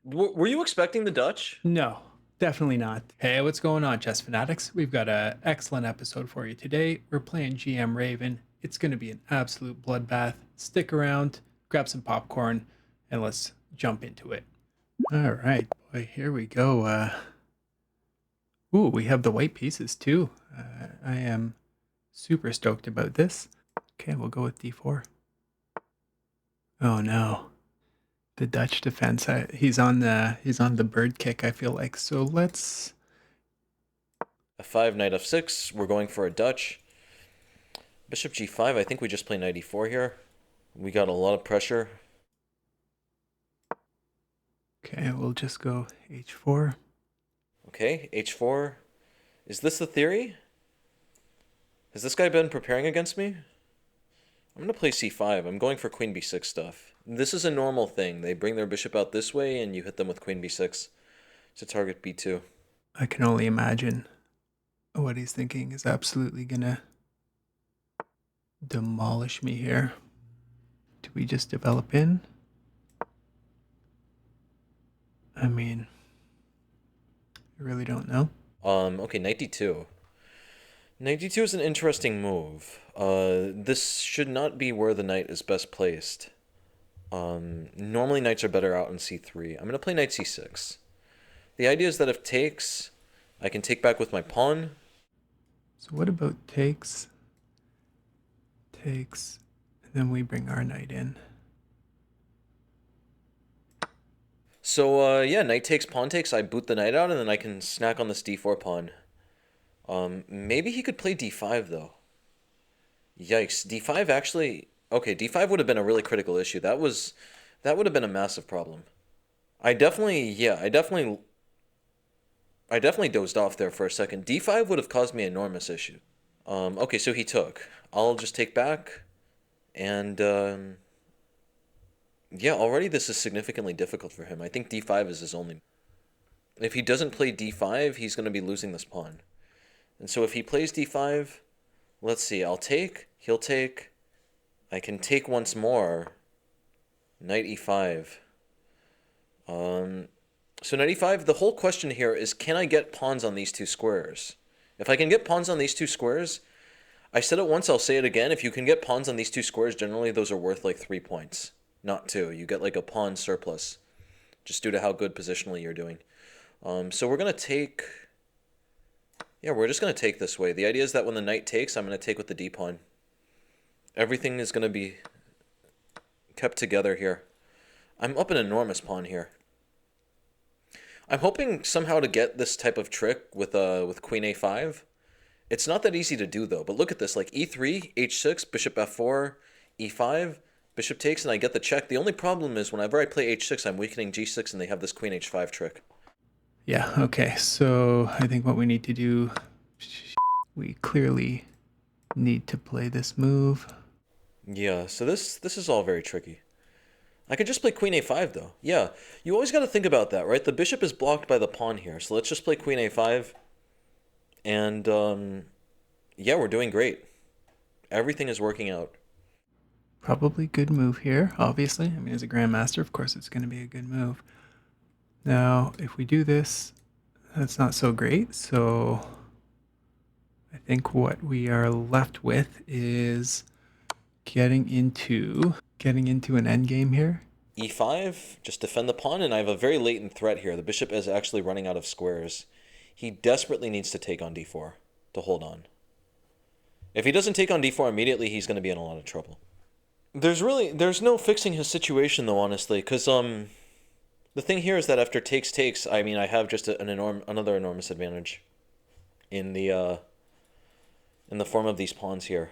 Were you expecting the Dutch? No, definitely not. Hey, what's going on, chess fanatics? We've got an excellent episode for you today. We're playing GM Raven. It's going to be an absolute bloodbath. Stick around, grab some popcorn, and let's jump into it. All right, boy, here we go. Ooh, we have the white pieces too. I am super stoked about this. Okay, we'll go with d4. Oh no, the Dutch defense. He's on the bird kick, I feel like. So let's. F5, knight f6. We're going for a Dutch. Bishop g5. I think we just play knight e4 here. We got a lot of pressure. Okay, we'll just go h4. Okay, h4. Is this the theory? Has this guy been preparing against me? I'm going to play c5. I'm going for queen b6 stuff. This is a normal thing. They bring their bishop out this way and you hit them with queen b6 to target b2. I can only imagine what he's thinking is absolutely gonna demolish me here. Do we just develop in? I mean, I really don't know. Okay, knight d2. Knight d2 is an interesting move. This should not be where the knight is best placed. Normally knights are better out in c3. I'm going to play knight c6. The idea is that if takes, I can take back with my pawn. So what about takes, takes, and then we bring our knight in. So, yeah, knight takes, pawn takes, I boot the knight out, and then I can snack on this d4 pawn. Maybe he could play d5, though. Yikes, d5 actually... Okay, d5 would have been a really critical issue. That would have been a massive problem. I definitely dozed off there for a second. d5 would have caused me enormous issue. Okay, so he took. I'll just take back, and yeah, already this is significantly difficult for him. I think d5 is his only... If he doesn't play d5, he's going to be losing this pawn. And so if he plays d5, let's see, I'll take, he'll take, I can take once more, knight e5. So knight e5, the whole question here is, can I get pawns on these two squares? If I can get pawns on these two squares, I said it once, I'll say it again, if you can get pawns on these two squares, generally those are worth like 3 points, not 2. You get like a pawn surplus, just due to how good positionally you're doing. So we're going to take... Yeah, we're just going to take this way. The idea is that when the knight takes, I'm going to take with the d-pawn. Everything is going to be kept together here. I'm up an enormous pawn here. I'm hoping somehow to get this type of trick with queen a5. It's not that easy to do, though. But look at this, like e3, h6, bishop f4, e5, bishop takes, and I get the check. The only problem is whenever I play h6, I'm weakening g6, and they have this queen h5 trick. Yeah, okay, so I think what we need to do, we clearly need to play this move. Yeah, so this is all very tricky. I could just play queen a5, though. Yeah, you always got to think about that, right? The bishop is blocked by the pawn here, so let's just play queen a5. And, yeah, we're doing great. Everything is working out. Probably good move here, obviously. I mean, as a grandmaster, of course, it's going to be a good move. Now, if we do this, that's not so great. So I think what we are left with is getting into an endgame here. e5, just defend the pawn, and I have a very latent threat here. The bishop is actually running out of squares. He desperately needs to take on d4 to hold on. If he doesn't take on d4 immediately, he's going to be in a lot of trouble. There's no fixing his situation, though, honestly, because, the thing here is that after takes, I mean, I have just another enormous advantage in the form of these pawns here.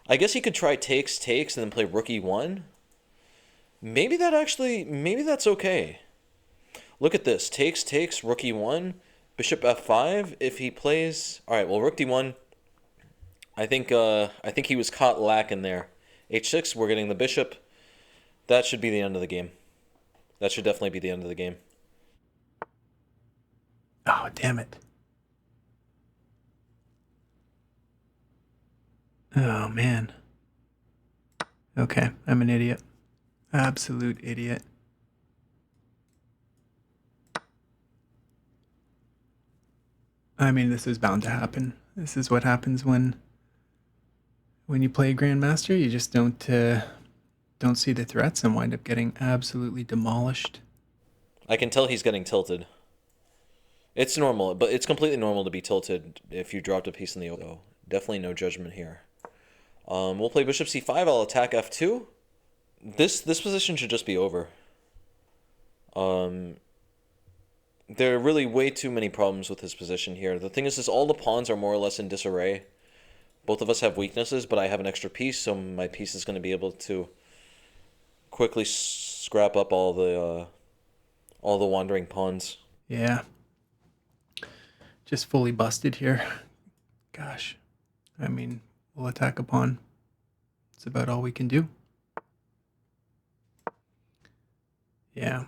I guess he could try takes, and then play rook e1. Maybe that's okay. Look at this. Takes, rook e1, bishop f5. If he plays... Alright, well, rook d1. I think he was caught lacking there. h6, we're getting the bishop. That should be the end of the game. That should definitely be the end of the game. Oh, damn it. Oh, man. Okay, I'm an idiot. Absolute idiot. I mean, this is bound to happen. This is what happens when you play Grandmaster. You just don't see the threats and wind up getting absolutely demolished. I can tell he's getting tilted. It's normal, but it's completely normal to be tilted if you dropped a piece in the open. So definitely no judgment here. We'll play bishop c5. I'll attack f2. This position should just be over. There are really way too many problems with his position here. The thing is all the pawns are more or less in disarray. Both of us have weaknesses, but I have an extra piece, so my piece is going to be able to quickly scrap up all the wandering pawns. Yeah. Just fully busted here. Gosh. I mean, we'll attack a pawn. It's about all we can do. Yeah.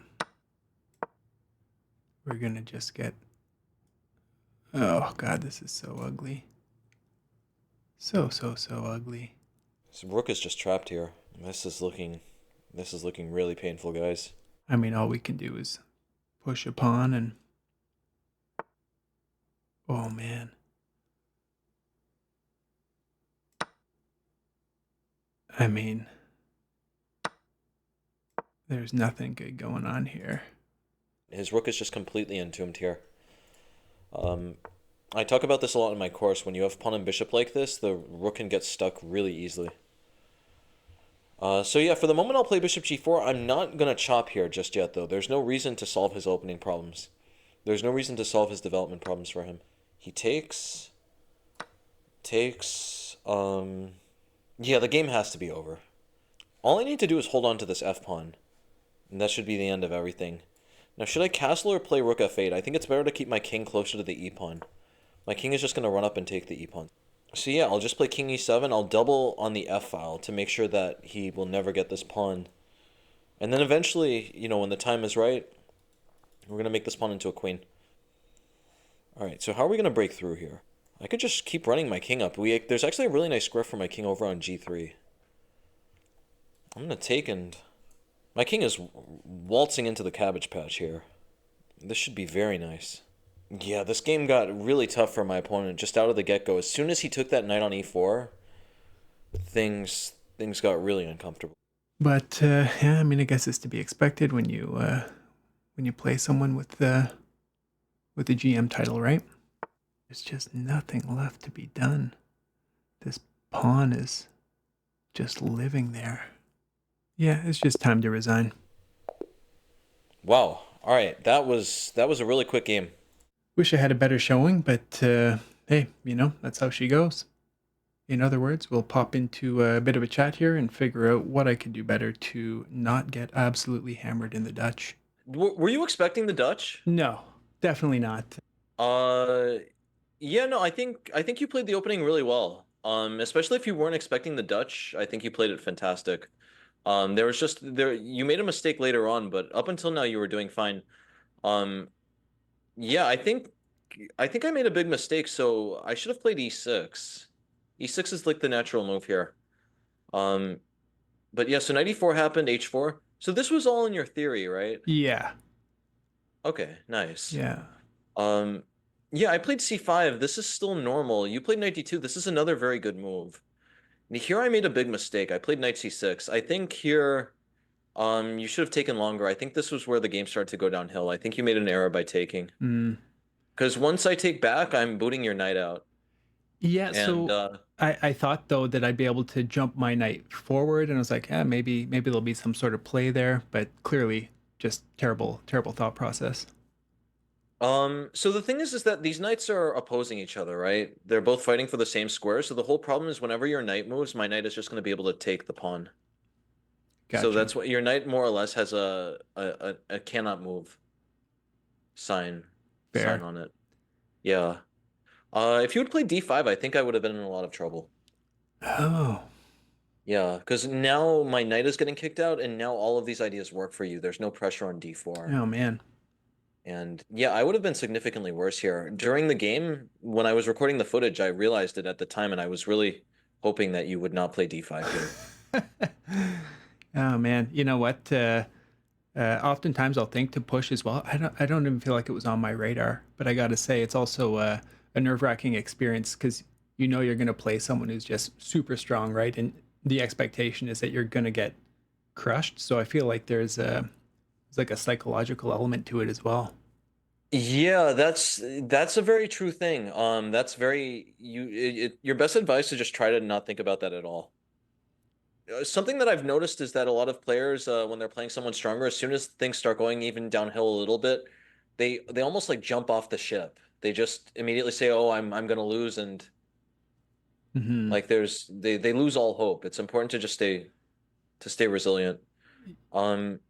We're going to just get... Oh, God, this is so ugly. So ugly. So rook is just trapped here. This is looking really painful, guys. I mean, all we can do is push a pawn and... Oh, man. I mean, there's nothing good going on here. His rook is just completely entombed here. I talk about this a lot in my course. When you have pawn and bishop like this, the rook can get stuck really easily. So yeah, for the moment I'll play bishop g4. I'm not going to chop here just yet, though. There's no reason to solve his opening problems. There's no reason to solve his development problems for him. He takes... Yeah, the game has to be over. All I need to do is hold on to this f-pawn. And that should be the end of everything. Now, should I castle or play rook f8? I think it's better to keep my king closer to the e-pawn. My king is just going to run up and take the e-pawn. So yeah, I'll just play king e7. I'll double on the f-file to make sure that he will never get this pawn. And then eventually, you know, when the time is right, we're going to make this pawn into a queen. Alright, so how are we going to break through here? I could just keep running my king up. There's actually a really nice square for my king over on g3. I'm going to take and... My king is waltzing into the cabbage patch here. This should be very nice. Yeah, this game got really tough for my opponent just out of the get-go. As soon as he took that knight on e4, things got really uncomfortable. But yeah, I mean, I guess it's to be expected when you play someone with the GM title, right? There's just nothing left to be done. This pawn is just living there. Yeah, it's just time to resign. Wow. All right, that was a really quick game. Wish I had a better showing, but hey, you know, that's how she goes. In other words, we'll pop into a bit of a chat here and figure out what I could do better to not get absolutely hammered in the Dutch. Were you expecting the Dutch? No, definitely not. Yeah, no, I think you played the opening really well. Especially if you weren't expecting the Dutch, I think you played it fantastic. You made a mistake later on, but up until now you were doing fine. Yeah, I think I made a big mistake, so I should have played e6. E6 is like the natural move here. But yeah, so knight e4 happened, h4. So this was all in your theory, right? Yeah. Okay, nice. Yeah. Yeah, I played c5. This is still normal. You played knight d2. This is another very good move. Here I made a big mistake. I played knight c6. I think here, you should have taken longer. I think this was where the game started to go downhill. I think you made an error by taking. Because once I take back, I'm booting your knight out. Yeah, so I thought, though, that I'd be able to jump my knight forward, and I was like, yeah, maybe there'll be some sort of play there, but clearly just terrible thought process. So the thing is that these knights are opposing each other, right? They're both fighting for the same square, so the whole problem is whenever your knight moves, my knight is just going to be able to take the pawn. Gotcha. So that's what your knight more or less has a cannot move sign on it. Yeah. If you would play d5, I think I would have been in a lot of trouble. Oh. Yeah, because now my knight is getting kicked out, and now all of these ideas work for you. There's no pressure on d4. Oh, man. And yeah, I would have been significantly worse here. During the game, when I was recording the footage, I realized it at the time, and I was really hoping that you would not play d5 here. Oh, man. You know what? Oftentimes I'll think to push as well. I don't even feel like it was on my radar, but I got to say, it's also a nerve-wracking experience because you know you're going to play someone who's just super strong, right? And the expectation is that you're going to get crushed. So I feel like there's like a psychological element to it as well. Yeah, that's a very true thing. That's very your best advice is just try to not think about that at all. Something that I've noticed is that a lot of players, when they're playing someone stronger, as soon as things start going even downhill a little bit, they almost like jump off the ship. They just immediately say, "Oh, I'm gonna lose," and Mm-hmm. like they lose all hope. It's important to just stay resilient. Um,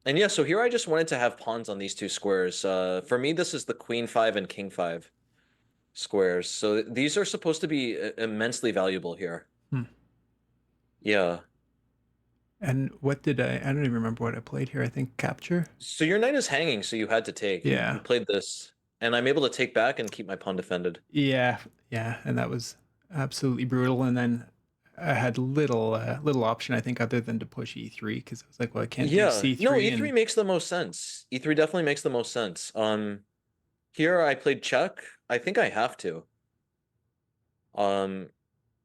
and yeah, so here I just wanted to have pawns on these two squares. For me, this is the queen five and king five squares. So these are supposed to be immensely valuable here. Hmm. Yeah. And what did I don't even remember what I played here. I think capture. So your knight is hanging, so you had to take. You Yeah. played this, and I'm able to take back and keep my pawn defended. Yeah. Yeah. And that was absolutely brutal. And then I had little option, I think, other than to push e3 because I was like, well, I can't do Yeah. No, c3 e3 and makes the most sense. E3 definitely makes the most sense. Here I played check. I think I have to. Um,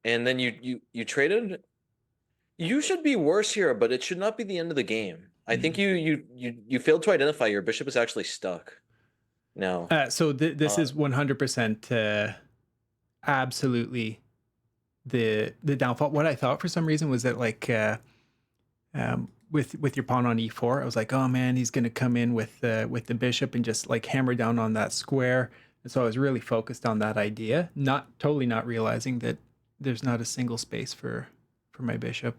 and then you traded. You should be worse here, but it should not be the end of the game. I think mm. you failed to identify your bishop is actually stuck now. So this Uh, is 100% absolutely the downfall. What I thought for some reason was that like with your pawn on e4, I was like, oh man, he's going to come in with the bishop and just like hammer down on that square. And so I was really focused on that idea, not totally not realizing that there's not a single space for my bishop.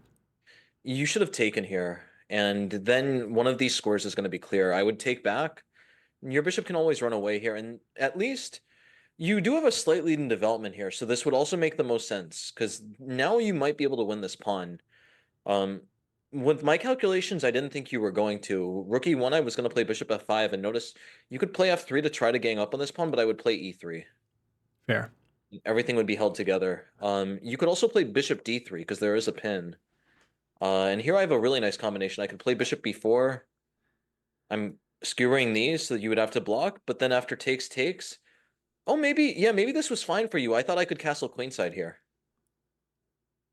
you should have taken here, and then one of these scores is going to be clear. I would take back. Your bishop can always run away here, and at least you do have a slight lead in development here, so this would also make the most sense, because now you might be able to win this pawn. Um, with my calculations, I didn't think you were going to. Rookie one, I was going to play bishop f5, and notice you could play f3 to try to gang up on this pawn, but I would play e3. Fair. Everything would be held together. You could also play bishop d3, because there is a pin. And here I have a really nice combination. I could play bishop b4. I'm skewering these so that you would have to block, but then after takes. Oh, maybe, yeah, maybe this was fine for you. I thought I could castle queenside here.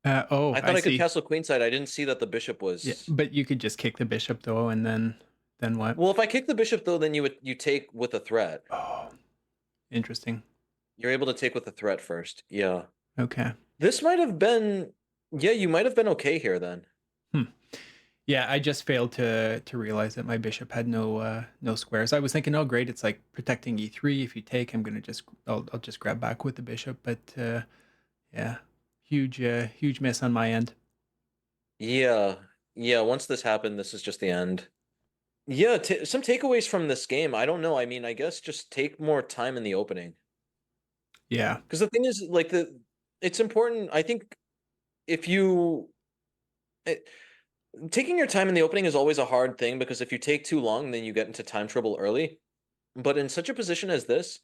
Oh, I I thought I could see. castle queenside. I didn't see that the bishop Yeah, was. but you could just kick the bishop though, and then what? Well, if I kick the bishop though, then you take with a threat. Oh, interesting. You're able to take with a threat first. Yeah. Okay. This might have been. Yeah, you might have been okay here then. Hmm. Yeah, I just failed to realize that my bishop had no squares. I was thinking, oh great, it's like protecting e3. If you take, I'm gonna just I'll just grab back with the bishop. But yeah, huge miss on my end. Yeah. Yeah, once this happened, this is just the end. Yeah, t some takeaways from this game. I don't know. I mean, I guess just take more time in the opening. Yeah, Because the thing is, like it's important. I think if you it, taking your time in the opening is always a hard thing because if you take too long, then you get into time trouble early. But in such a position as this,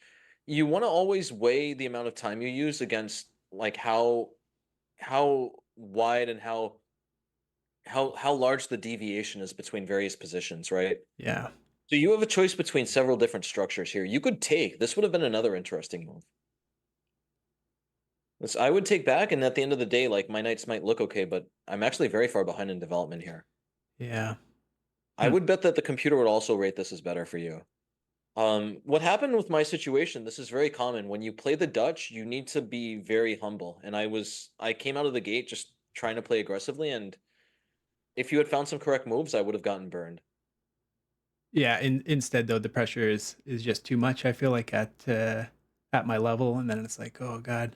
you want to always weigh the amount of time you use against like how wide and how large the deviation is between various positions, right? yeah, So you have a choice between several different structures here. You could take. This would have been another interesting move. This I would take back, and at the end of the day, like my knights might look okay, but I'm actually very far behind in development here. yeah. I Hmm. would bet that the computer would also rate this as better for you. What happened with my situation, this is very common. When you play the Dutch, you need to be very humble. And I came out of the gate just trying to play aggressively, and if you had found some correct moves, I would have gotten burned. Yeah. Instead, though, the pressure is just too much. I feel like at my level, and then it's like, oh god,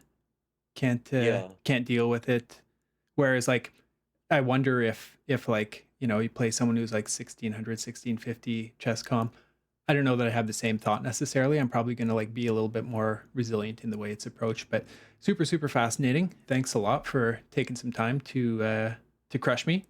Yeah. can't deal with it. Whereas like I wonder if like, you know, you play someone who's like 1600, 1650 chess comp. I don't know that I have the same thought necessarily. I'm probably going to like be a little bit more resilient in the way it's approached, but super fascinating. Thanks a lot for taking some time to crush me.